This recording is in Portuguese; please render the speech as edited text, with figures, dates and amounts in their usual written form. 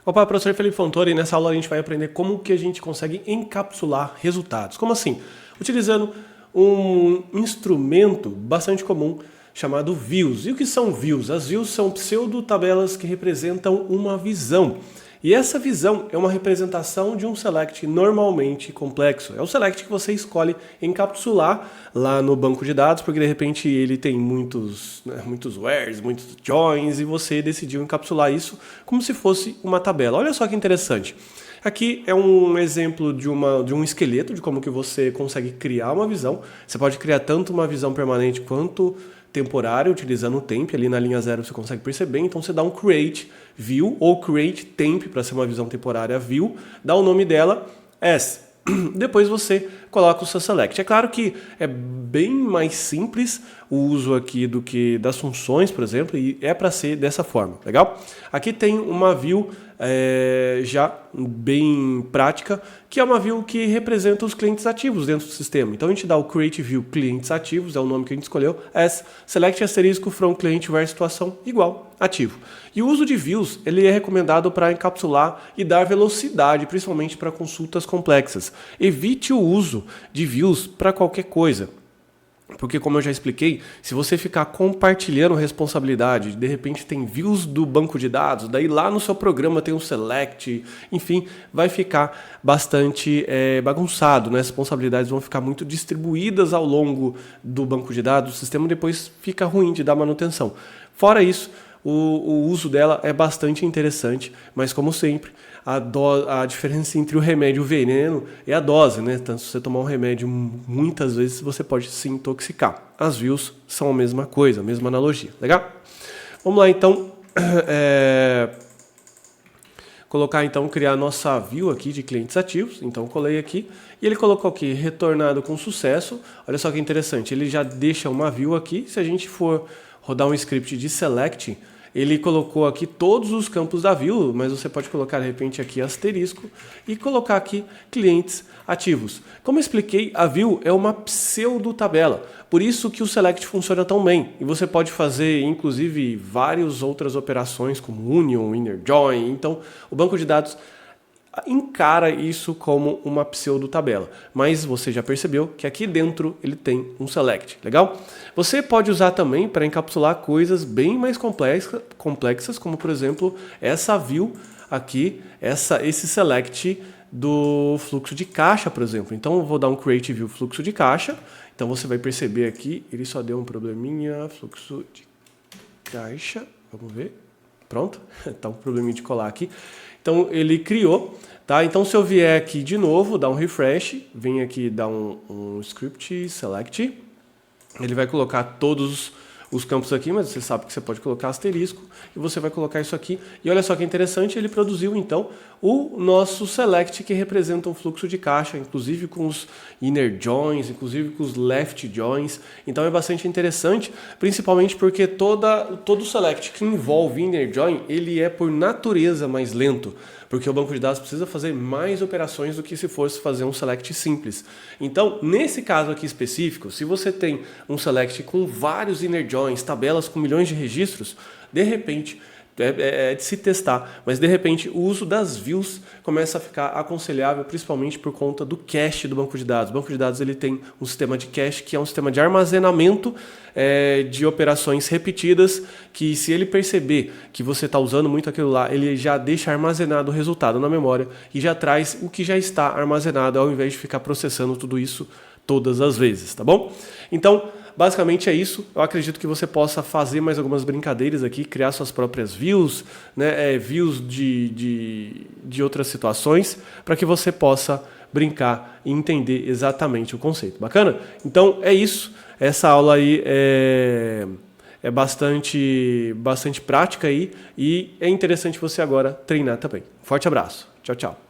Opa, professor Felipe Fontoura, e nessa aula a gente vai aprender como que a gente consegue encapsular resultados. Como assim? Utilizando um instrumento bastante comum chamado views. E o que são views? As views são pseudo-tabelas que representam uma visão. E essa visão é uma representação de um select normalmente complexo. É o select que você escolhe encapsular lá no banco de dados, porque de repente ele tem muitos wheres, muitos joins, e você decidiu encapsular isso como se fosse uma tabela. Olha só que interessante. Aqui é um exemplo de um esqueleto, de como que você consegue criar uma visão. Você pode criar tanto uma visão permanente quanto temporária, utilizando o temp. Ali na linha 0 você consegue perceber. Então você dá um create view ou create temp para ser uma visão temporária view, dá o nome dela as. Depois você coloca o seu select. É claro que é bem mais simples o uso aqui do que das funções, por exemplo, e é para ser dessa forma, legal? Aqui tem uma view já bem prática, que é uma view que representa os clientes ativos dentro do sistema. Então a gente dá o create view clientes ativos, é o nome que a gente escolheu, as select asterisco from client where situação igual ativo. E o uso de views, ele é recomendado para encapsular e dar velocidade, principalmente para consultas complexas. Evite o uso de views para qualquer coisa. Porque, como eu já expliquei, se você ficar compartilhando responsabilidade, de repente tem views do banco de dados, daí lá no seu programa tem um select, enfim, vai ficar bastante bagunçado, né? As responsabilidades vão ficar muito distribuídas ao longo do banco de dados, o sistema depois fica ruim de dar manutenção. Fora isso, o uso dela é bastante interessante, mas como sempre, a diferença entre o remédio e o veneno é a dose, né? Então, se você tomar um remédio muitas vezes, você pode se intoxicar. As views são a mesma coisa, a mesma analogia, legal? Vamos lá então, criar nossa view aqui de clientes ativos. Então colei aqui e ele colocou aqui retornado com sucesso. Olha só que interessante, ele já deixa uma view aqui. Se a gente for rodar um script de select, ele colocou aqui todos os campos da view, mas você pode colocar de repente aqui asterisco e colocar aqui clientes ativos. Como eu expliquei, a view é uma pseudo tabela, por isso que o select funciona tão bem. E você pode fazer inclusive várias outras operações como union, inner join. Então o banco de dados encara isso como uma pseudo tabela, mas você já percebeu que aqui dentro ele tem um select, legal? Você pode usar também para encapsular coisas bem mais complexas, como por exemplo essa view aqui, esse select do fluxo de caixa, por exemplo. Então eu vou dar um create view fluxo de caixa, então você vai perceber aqui, ele só deu um probleminha, fluxo de caixa, vamos ver, pronto, tá um probleminha de colar aqui. Então ele criou, tá? Então se eu vier aqui de novo, dar um refresh, vem aqui dar um script select, ele vai colocar todos os campos aqui, mas você sabe que você pode colocar asterisco e você vai colocar isso aqui. E olha só que interessante, ele produziu então o nosso select que representa um fluxo de caixa, inclusive com os inner joins, inclusive com os left joins. Então é bastante interessante, principalmente porque todo select que envolve inner join, ele é por natureza mais lento, porque o banco de dados precisa fazer mais operações do que se fosse fazer um select simples. Então, nesse caso aqui específico, se você tem um select com vários inner joins, tabelas com milhões de registros, de repente, é de se testar, mas de repente o uso das views começa a ficar aconselhável, principalmente por conta do cache do banco de dados. O banco de dados ele tem um sistema de cache que é um sistema de armazenamento de operações repetidas, que se ele perceber que você está usando muito aquilo lá, ele já deixa armazenado o resultado na memória e já traz o que já está armazenado, ao invés de ficar processando tudo isso todas as vezes, tá bom? Então, basicamente é isso. Eu acredito que você possa fazer mais algumas brincadeiras aqui, criar suas próprias views, né, views de outras situações, para que você possa brincar e entender exatamente o conceito. Bacana? Então é isso. Essa aula aí é bastante prática aí e é interessante você agora treinar também. Forte abraço. Tchau, tchau.